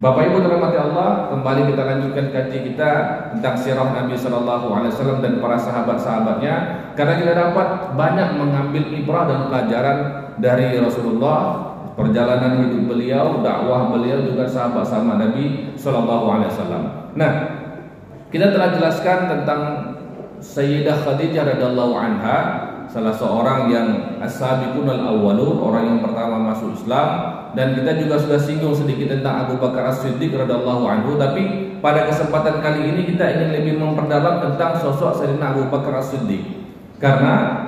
Bapak Ibu dirahmati Allah, kembali kita lanjutkan kaji kita tentang sirah Nabi Shallallahu Alaihi Wasallam dan para sahabat-sahabatnya, karena kita dapat banyak mengambil ibrah dan pelajaran dari Rasulullah, perjalanan hidup beliau, dakwah beliau, juga sahabat-sahabat Nabi Shallallahu Alaihi Wasallam. Nah, kita telah jelaskan tentang Sayyidah Khadijah radhiyallahu anha, salah seorang yang as-sabiqun al-awwalun, orang yang pertama masuk Islam. Dan kita juga sudah singgung sedikit tentang Abu Bakar As-Siddiq radhiyallahu anhu. Tapi pada kesempatan kali ini kita ingin lebih memperdalam tentang sosok Sayyidina Abu Bakar As-Siddiq, karena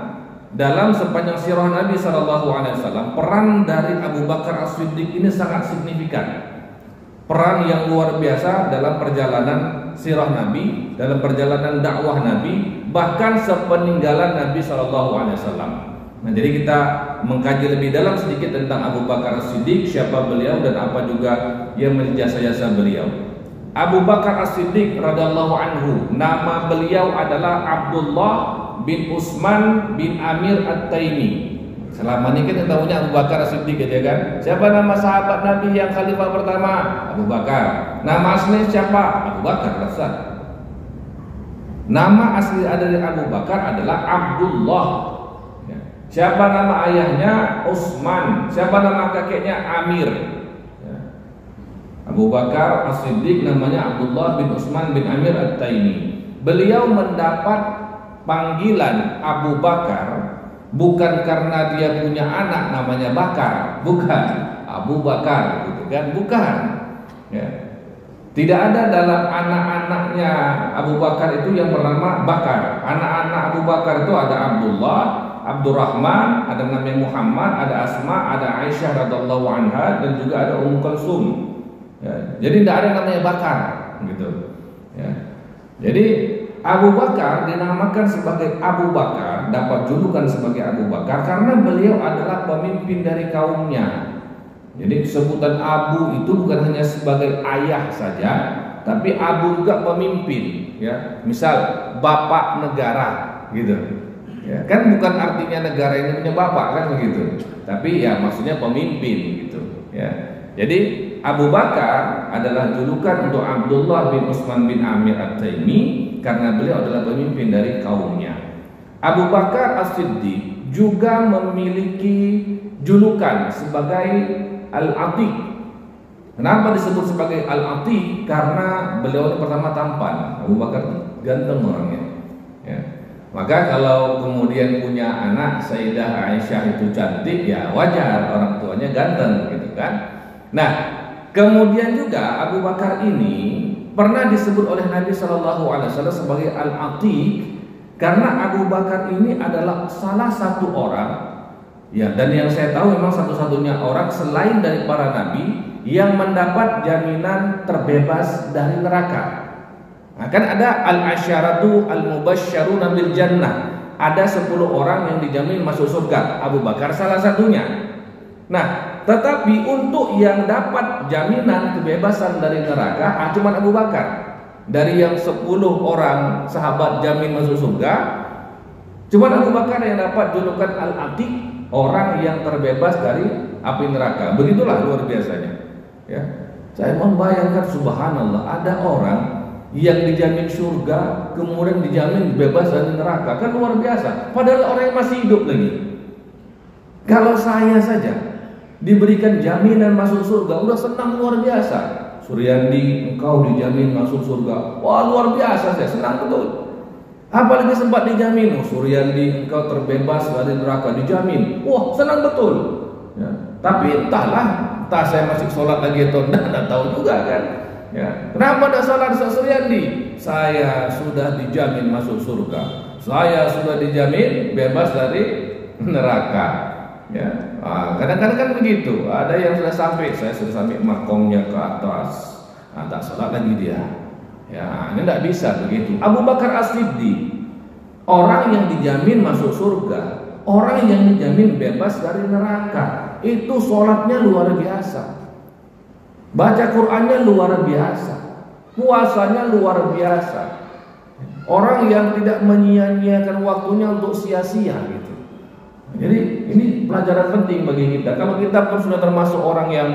dalam sepanjang sirah Nabi Shallallahu Alaihi Wasallam, peran dari Abu Bakar As-Siddiq ini sangat signifikan. Peran yang luar biasa dalam perjalanan sirah Nabi, dalam perjalanan dakwah Nabi, bahkan sepeninggalan Nabi Shallallahu Alaihi Wasallam. Nah, jadi kita mengkaji lebih dalam sedikit tentang Abu Bakar As-Siddiq, siapa beliau dan apa juga yang menjadi jasa beliau. Abu Bakar As-Siddiq radhiyallahu anhu, nama beliau adalah Abdullah bin Utsman bin Amir At-Taimi. Selama ini kita tahunya Abu Bakar As-Siddiq, ya kan? Siapa nama sahabat Nabi yang khalifah pertama? Abu Bakar. Nama asli siapa? Abu Bakar. Nama asli dari Abu Bakar adalah Abdullah. Siapa nama ayahnya? Utsman. Siapa nama kakeknya? Amir. Abu Bakar As-Siddiq namanya Abdullah bin Utsman bin Amir At-Taimi. Beliau mendapat panggilan Abu Bakar bukan karena dia punya anak namanya Bakar, bukan. Abu Bakar, gitu kan? Bukan. Ya. Tidak ada dalam anak-anaknya Abu Bakar itu yang bernama Bakar. Anak-anak Abu Bakar itu ada Abdullah, Abdurrahman, ada namanya Muhammad, ada Asma, ada Aisyah radhiyallahu anha, dan juga ada Ummu Kulsum. Ya, jadi tidak ada namanya Bakar, gitu. Ya. Jadi Abu Bakar dinamakan sebagai Abu Bakar, dapat julukan sebagai Abu Bakar karena beliau adalah pemimpin dari kaumnya. Jadi sebutan Abu itu bukan hanya sebagai ayah saja, tapi Abu juga pemimpin. Ya, misal bapak negara, gitu. Ya, kan bukan artinya negara ini punya bapak, kan begitu. Tapi ya maksudnya pemimpin, gitu. Ya. Jadi Abu Bakar adalah julukan untuk Abdullah bin Utsman bin Amir At-Taimi karena beliau adalah pemimpin dari kaumnya. Abu Bakar As-Siddiq juga memiliki julukan sebagai Al-Atiq. Kenapa disebut sebagai Al-Atiq? Karena beliau pertama tampan. Abu Bakar ganteng orangnya. Ya. Maka kalau kemudian punya anak Sayyidah Aisyah itu cantik, ya wajar orang tuanya ganteng, gitu kan. Nah, kemudian juga Abu Bakar ini pernah disebut oleh Nabi Shallallahu Alaihi Wasallam sebagai Al-Atiq karena Abu Bakar ini adalah salah satu orang, ya, dan yang saya tahu memang satu-satunya orang selain dari para nabi yang mendapat jaminan terbebas dari neraka. Nah, kan ada al-asyaratu al-mubasysyaruna bil jannah. Ada 10 orang yang dijamin masuk surga. Abu Bakar salah satunya. Nah, tetapi untuk yang dapat jaminan kebebasan dari neraka cuma Abu Bakar. Dari yang 10 orang sahabat jamin masuk surga, cuma Abu Bakar yang dapat julukan Al-Atiq, orang yang terbebas dari api neraka. Begitulah luar biasanya. Ya. Saya membayangkan, subhanallah, ada orang yang dijamin surga kemudian dijamin bebas dari neraka, kan luar biasa. Padahal orang yang masih hidup lagi. Kalau saya saja diberikan jaminan masuk surga, udah senang luar biasa. Suryandi, engkau dijamin masuk surga, wah luar biasa, saya senang betul. Apalagi sempat dijamin, Suryandi, engkau terbebas dari neraka, dijamin, wah senang betul. Ya. Tapi entah saya masih sholat lagi atau tidak tahu juga kan. Ya. Kenapa tidak sholat Suryandi? Saya sudah dijamin masuk surga, saya sudah dijamin bebas dari neraka. Ya. Kadang-kadang kan begitu. Ada yang sudah sampai, saya sudah sampai makomnya ke atas, tak sholat lagi dia. Ya, ini tidak bisa begitu. Abu Bakar As-Siddiq, orang yang dijamin masuk surga, orang yang dijamin bebas dari neraka, itu sholatnya luar biasa. Baca Qur'annya luar biasa, puasanya luar biasa. Orang yang tidak menyia-nyiakan waktunya untuk sia-sia gitu. Jadi ini pelajaran penting bagi kita. Kalau kita pun sudah termasuk orang yang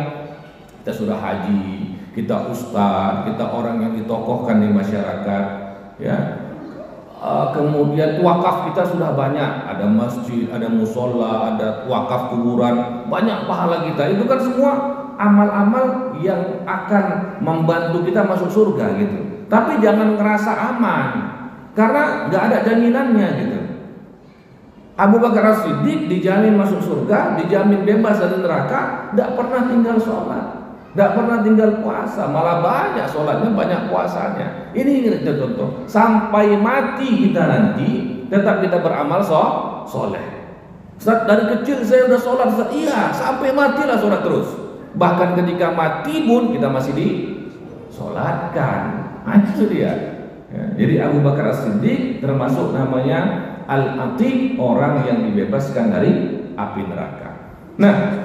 kita sudah haji, kita ustadz, kita orang yang ditokohkan di masyarakat, ya. Kemudian wakaf kita sudah banyak, ada masjid, ada musola, ada wakaf kuburan, banyak pahala kita. Itu kan semua amal-amal yang akan membantu kita masuk surga gitu. Tapi jangan ngerasa aman, karena nggak ada jaminannya gitu. Abu Bakar As-Siddiq dijamin masuk surga, dijamin bebas dari neraka, nggak pernah tinggal sholat, nggak pernah tinggal puasa, malah banyak sholatnya, banyak puasanya. Ini kita contoh, sampai mati kita nanti tetap kita beramal soleh. Ustaz, dari kecil saya udah sholat, Ustaz. Iya, sampai matilah sholat terus. Bahkan ketika mati pun kita masih disolatkan. Itu dia. Ya, jadi Abu Bakar As-Siddiq termasuk namanya Al-Atiq, orang yang dibebaskan dari api neraka. Nah,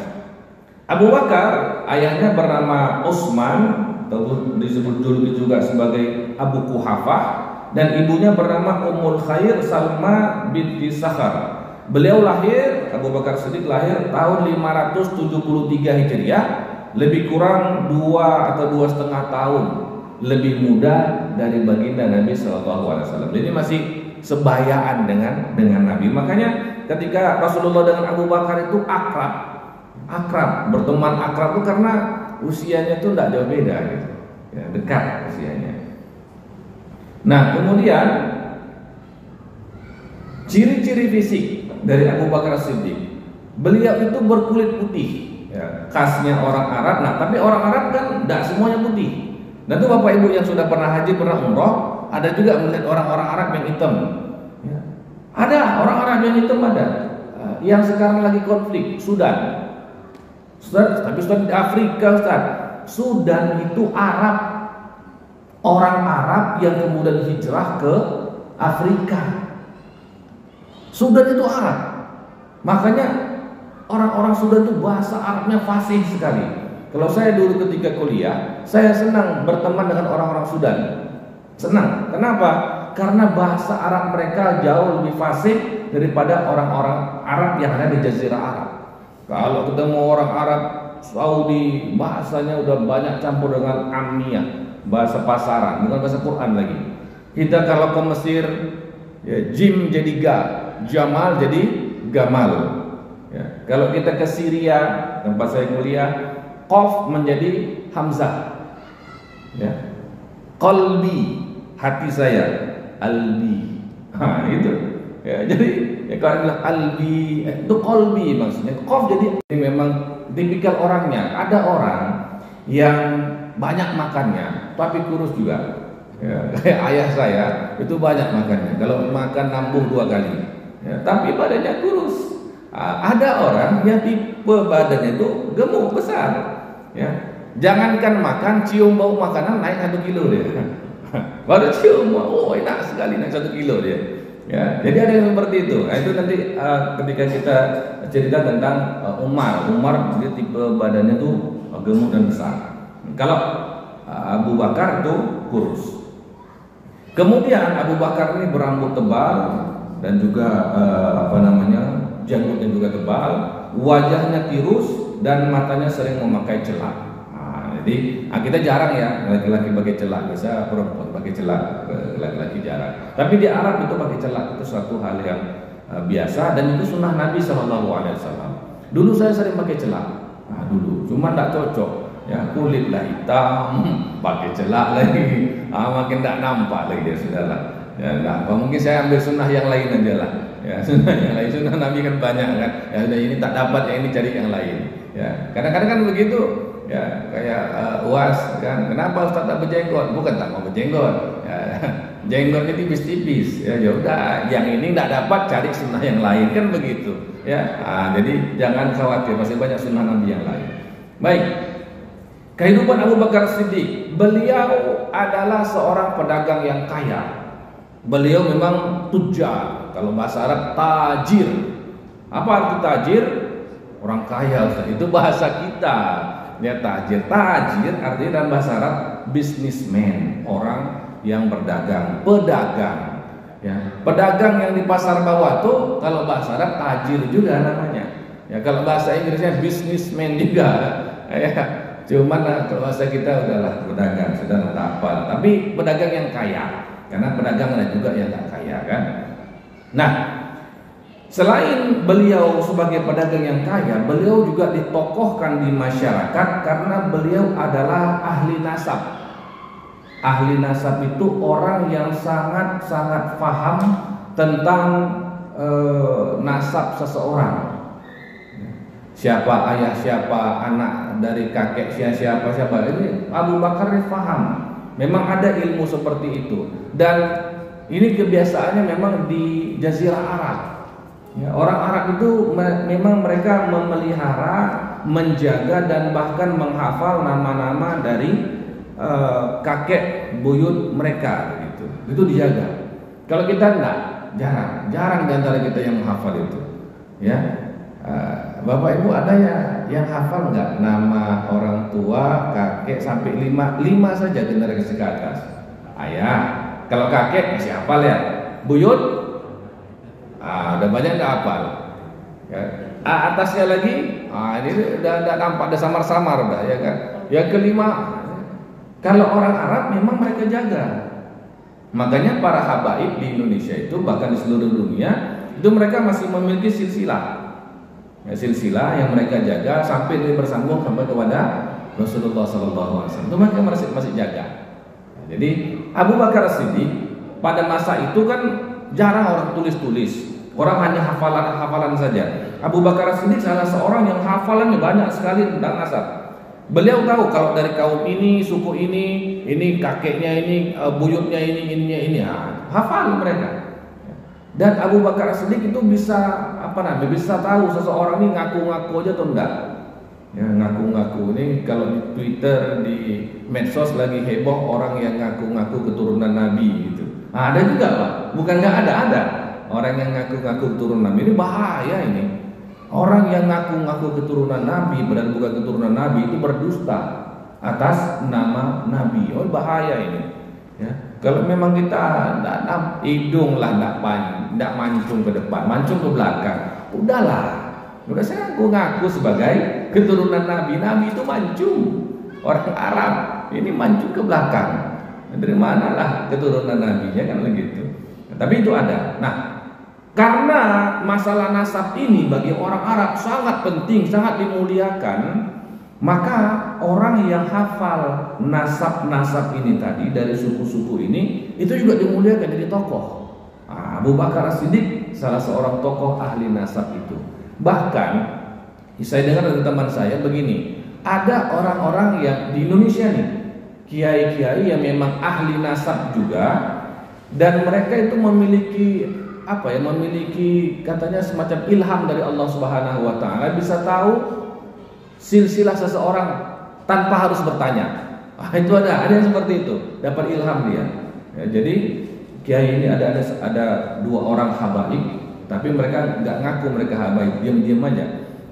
Abu Bakar ayahnya bernama Utsman, atau disebut dulu juga sebagai Abu Quhafah, dan ibunya bernama Ummul Khair Salma binti Sakhar. Beliau lahir, Abu Bakar Siddiq lahir tahun 573 Hijriah, lebih kurang 2 atau 2,5 tahun lebih muda dari baginda Nabi SAW. Jadi masih sebayaan dengan Nabi. Makanya ketika Rasulullah dengan Abu Bakar itu akrab, berteman akrab itu karena usianya itu tidak jauh beda gitu. Ya, dekat usianya. Nah, kemudian ciri-ciri fisik dari Abu Bakar Siddiq, beliau itu berkulit putih, ya, khasnya orang Arab. Nah, tapi orang Arab kan tidak semuanya putih. Dan itu Bapak Ibu yang sudah pernah haji, pernah umroh, ada juga melihat orang-orang Arab yang hitam. Ya. Ada orang Arab yang hitam ada. Yang sekarang lagi konflik Sudan. Tapi Sudan di Afrika, Ustaz. Sudan itu Arab, orang Arab yang kemudian hijrah ke Afrika. Sudan itu Arab. Makanya orang-orang Sudan itu bahasa Arabnya fasih sekali. Kalau saya dulu ketika kuliah, saya senang berteman dengan orang-orang Sudan. Senang. Kenapa? Karena bahasa Arab mereka jauh lebih fasih daripada orang-orang Arab yang ada di Jazirah Arab. Kalau ketemu orang Arab Saudi, bahasanya udah banyak campur dengan Ammiyah, bahasa pasaran, bukan bahasa Quran lagi. Kita kalau ke Mesir, ya, Jim jadi Ga, Jamal jadi Gamal. Ya. Kalau kita ke Syria, tempat saya kuliah, Qaf menjadi Hamzah. Ya. Qalbi, hati saya, Albi. Nah, itu. Ya, jadi ya, kalau bilang Albi, itu Qalbi maksudnya. Qaf jadi ini memang tipikal orangnya. Ada orang yang banyak makannya, tapi kurus juga. Ya, kayak ayah saya itu banyak makannya. Kalau makan nambung 2 kali. Ya, tapi badannya kurus. Ada orang yang tipe badannya itu gemuk besar. Ya, jangankan makan, cium bau makanan naik 1 kilo dia. Baru cium, oh enak sekali naik 1 kilo dia. Ya, jadi ada yang seperti itu. Nah, itu nanti ketika kita cerita tentang Umar dia tipe badannya tuh gemuk dan besar. Kalau Abu Bakar itu kurus. Kemudian Abu Bakar ini berambut tebal dan juga janggutnya juga tebal, wajahnya tirus dan matanya sering memakai celak. Nah, jadi kita jarang ya laki-laki pakai celak, biasa perempuan pakai celak, laki-laki jarang. Tapi di Arab itu pakai celak itu suatu hal yang biasa dan itu sunnah Nabi SAW. Dulu saya sering pakai celak, dulu, cuma tidak cocok. Ya, kulit lah hitam, pakai celak lagi, makin tidak nampak lagi ya sudahlah. Ya, enggak, mungkin saya ambil sunnah yang lain aja lah. Ya, sunnah yang lain, sunnah Nabi kan banyak kan. Ya sudah ini tak dapat, yang ini cari yang lain. Ya, kadang-kadang kan begitu. Ya, kayak UAS kan. Kenapa Ustaz tak berjenggot? Bukan tak mau berjenggot. Ya, jenggotnya tipis-tipis. Ya, udah, yang ini tak dapat cari sunnah yang lain kan begitu. Ya, jadi jangan khawatir, masih banyak sunnah Nabi yang lain. Baik. Kehidupan Abu Bakar Siddiq, beliau adalah seorang pedagang yang kaya. Beliau memang tujar, kalau bahasa Arab tajir. Apa arti tajir? Orang kaya, Ustaz. Itu bahasa kita. Ya, tajir. Tajir artinya dalam bahasa Arab businessman, orang yang berdagang, pedagang. Ya, pedagang yang di pasar bawah tuh kalau bahasa Arab tajir juga namanya. Ya, kalau bahasa Inggrisnya businessman juga. Ya. Cuman kalau masa kita udahlah pedagang, sudah tak apa. Tapi pedagang yang kaya, karena pedagang ada juga yang nggak kaya kan. Nah, selain beliau sebagai pedagang yang kaya, beliau juga ditokohkan di masyarakat karena beliau adalah ahli nasab. Ahli nasab itu orang yang sangat-sangat paham tentang nasab seseorang. Siapa ayah, siapa anak dari kakek, siapa. Ini Abu Bakar ini paham. Memang ada ilmu seperti itu. Dan ini kebiasaannya memang di Jazirah Arab. Ya, orang Arab itu memang mereka memelihara, menjaga dan bahkan menghafal nama-nama dari kakek buyut mereka begitu. Itu dijaga. Kalau kita enggak, jarang di antara kita yang menghafal itu. Ya. Bapak Ibu ada ya yang hafal nggak nama orang tua, kakek sampai 5 saja generasi ke atas. Ayah, kalau kakek masih hafal ya. Buyut, udah banyak nggak hafal. Ya. Atasnya lagi, ini udah nampak, ada samar-samar udah ya kan. Yang kelima, kalau orang Arab memang mereka jaga. Makanya para habaib di Indonesia itu bahkan di seluruh dunia itu mereka masih memiliki silsilah. Ya, silsilah yang mereka jaga sampai dia bersambung sampai kepada Rasulullah SAW. Itu mereka masih jaga. Jadi Abu Bakar As-Siddiq pada masa itu kan jarang orang tulis, orang hanya hafalan saja. Abu Bakar As-Siddiq salah seorang yang hafalannya banyak sekali tentang nasab. Beliau tahu kalau dari kaum ini, suku ini kakeknya ini, buyutnya ini, hafal mereka. Dan Abu Bakar As-Siddiq itu bisa bisa tahu seseorang ini ngaku-ngaku aja atau enggak. Ya, ngaku-ngaku ini kalau di Twitter, di medsos lagi heboh orang yang ngaku-ngaku keturunan Nabi gitu. Ada juga Pak, bukan nggak ada orang yang ngaku-ngaku keturunan Nabi. Ini bahaya ini. Orang yang ngaku-ngaku keturunan Nabi padahal bukan keturunan Nabi itu berdusta atas nama Nabi. Oh bahaya ini. Ya. Kalau memang kita tidak hidung lah, tidak mancung ke depan, mancung ke belakang, udahlah. Udah saya ngaku sebagai keturunan Nabi. Nabi itu mancung, orang Arab ini mancung ke belakang. Dari manalah keturunan Nabinya kan begitu. Tapi itu ada. Nah, karena masalah nasab ini bagi orang Arab sangat penting, sangat dimuliakan. Maka orang yang hafal nasab-nasab ini tadi dari suku-suku ini itu juga dimuliakan jadi tokoh. Abu Bakar As-Siddiq salah seorang tokoh ahli nasab itu. Bahkan saya dengar dari teman saya begini, ada orang-orang yang di Indonesia nih, kiai-kiai yang memang ahli nasab juga, dan mereka itu memiliki katanya semacam ilham dari Allah Subhanahu wa taala, bisa tahu silsilah seseorang tanpa harus bertanya. Itu ada yang seperti itu, dapat ilham dia. Ya, jadi kiai ini ada 2 orang habaib, tapi mereka nggak ngaku mereka habaib, diam-diam aja.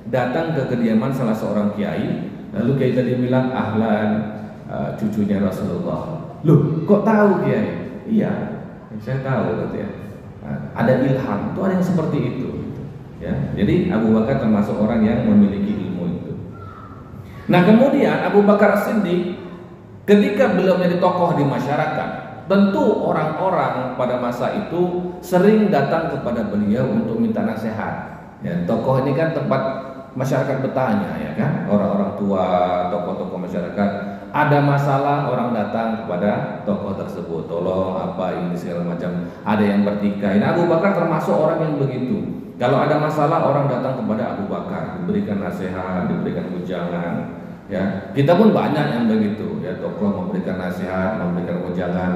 Datang ke kediaman salah seorang kiai, lalu kiai tadi bilang, ahlan, cucunya Rasulullah. Loh, kok tahu kiai? Iya, saya tahu katanya. Ada ilham, itu ada yang seperti itu. Ya, jadi Abu Bakar termasuk orang yang memiliki ilmu itu. Nah kemudian Abu Bakar As-Siddiq ketika beliau menjadi tokoh di masyarakat, tentu orang-orang pada masa itu sering datang kepada beliau untuk minta nasihat. Ya, tokoh ini kan tempat masyarakat bertanya, ya kan, orang-orang tua, tokoh-tokoh masyarakat ada masalah, orang datang kepada tokoh tersebut, tolong apa ini segala macam. Ada yang bertikai. Nah Abu Bakar termasuk orang yang begitu. Kalau ada masalah orang datang kepada Abu Bakar, diberikan nasihat, diberikan ujangan. Ya, kita pun banyak yang begitu. Ya, tokoh memberikan nasihat, memberikan ujangan.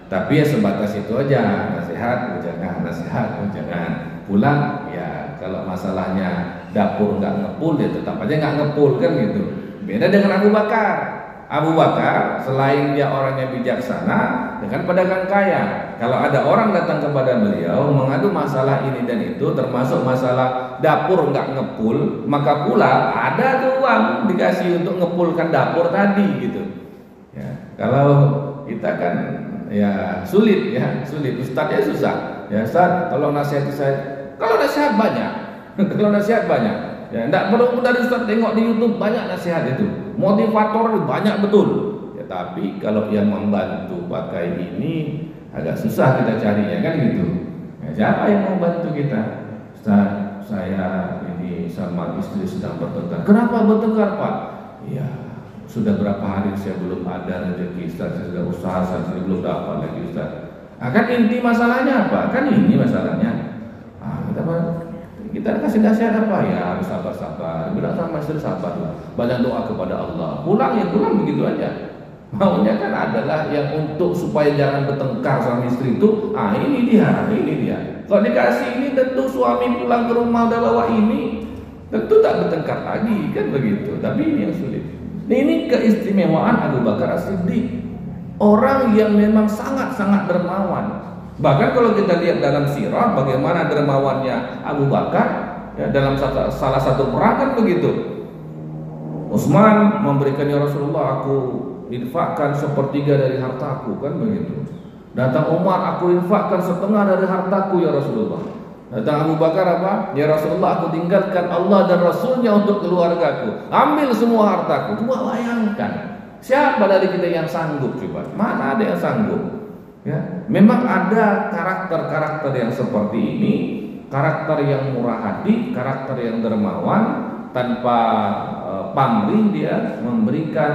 Tapi ya sebatas itu aja, nasihat, ujangan. Pulang, ya kalau masalahnya dapur nggak ngepul, ya tetap aja nggak ngepul kan gitu. Beda dengan Abu Bakar. Abu Bakar selain dia orangnya bijaksana, dengan pedagang kaya. Kalau ada orang datang kepada beliau mengadu masalah ini dan itu, termasuk masalah dapur nggak ngepul, maka pula ada tuh uang dikasih untuk ngepulkan dapur tadi gitu. Ya, kalau kita kan ya sulit, Ustadznya susah. Ya Ustadz, tolong nasihati saya. Kalau nasihat banyak, Ya, tidak perlu dari Ustaz tengok di YouTube banyak nasihat itu, motivator banyak betul. Ya, tapi kalau yang membantu pakai ini agak susah kita carinya kan gitu. Ya, siapa yang mau bantu kita? Ustaz, saya ini sama istri sedang bertengkar. Kenapa bertengkar, Pak? Ya, sudah berapa hari saya belum ada rezeki, Ustaz. Saya sudah usaha, saya belum dapat lagi, Ustaz. Kan inti masalahnya apa? Kan ini masalahnya. Kita kasih nasihat apa ya, harus sabar-sabar. Bilang sama istri sabarlah, banyak doa kepada Allah. Pulang ya pulang begitu aja. Maunya kan adalah yang untuk supaya jangan bertengkar sama istri itu. Ini dia. Kalau dikasih ini tentu suami pulang ke rumah udah bawa ini, tentu tak bertengkar lagi kan begitu. Tapi ini yang sulit. Ini keistimewaan Abu Bakar As-Siddiq, orang yang memang sangat-sangat dermawan. Bahkan kalau kita lihat dalam sirah bagaimana dermawannya Abu Bakar ya, dalam salah satu perang kan begitu. Utsman memberikan, ya Rasulullah, aku infakkan sepertiga dari hartaku kan begitu. Datang Umar, aku infakkan setengah dari hartaku ya Rasulullah. Datang Abu Bakar apa? Ya Rasulullah, aku tinggalkan Allah dan Rasulnya untuk keluargaku. Ambil semua hartaku. Coba bayangkan, siapa dari kita yang sanggup coba? Mana ada yang sanggup? Ya, memang ada karakter-karakter yang seperti ini, karakter yang murah hati, karakter yang dermawan, tanpa pamrih dia memberikan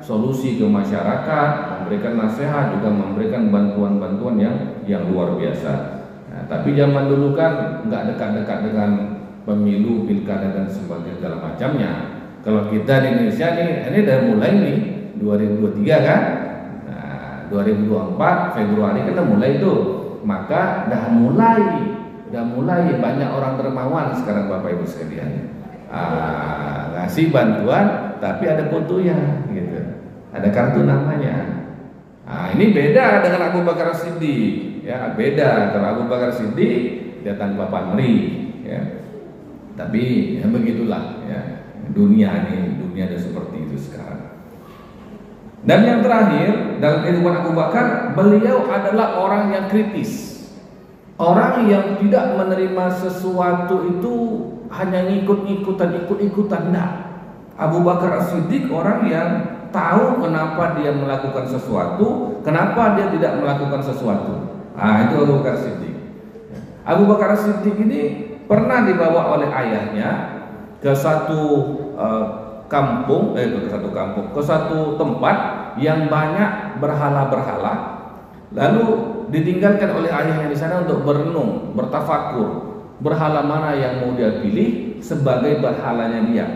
solusi ke masyarakat, memberikan nasihat, juga memberikan bantuan-bantuan yang luar biasa. Nah, tapi zaman dulu kan nggak dekat-dekat dengan pemilu, pilkada dan sebagainya segala macamnya. Kalau kita di Indonesia ini udah mulai nih 2023 kan. 2024 Februari kita mulai itu, maka dah mulai banyak orang dermawan sekarang Bapak Ibu sekalian. Ngasih bantuan tapi ada fotonya gitu, ada kartu namanya. Ini beda dengan Abu Bakar Siddiq ya, beda. Kalau Abu Bakar Siddiq dia tanpa pamrih ya, tapi ya begitulah ya, dunia ada seperti itu sekarang. Dan yang terakhir dalam kehidupan Abu Bakar, beliau adalah orang yang kritis, orang yang tidak menerima sesuatu itu hanya ikut-ikutan. Nah, Abu Bakar As-Siddiq orang yang tahu kenapa dia melakukan sesuatu, kenapa dia tidak melakukan sesuatu. Itu Abu Bakar As-Siddiq. Abu Bakar As-Siddiq ini pernah dibawa oleh ayahnya ke satu ke satu tempat yang banyak berhala-berhala, lalu ditinggalkan oleh ayahnya di sana untuk berenung, bertafakur, berhala mana yang mau dia pilih sebagai berhalanya dia.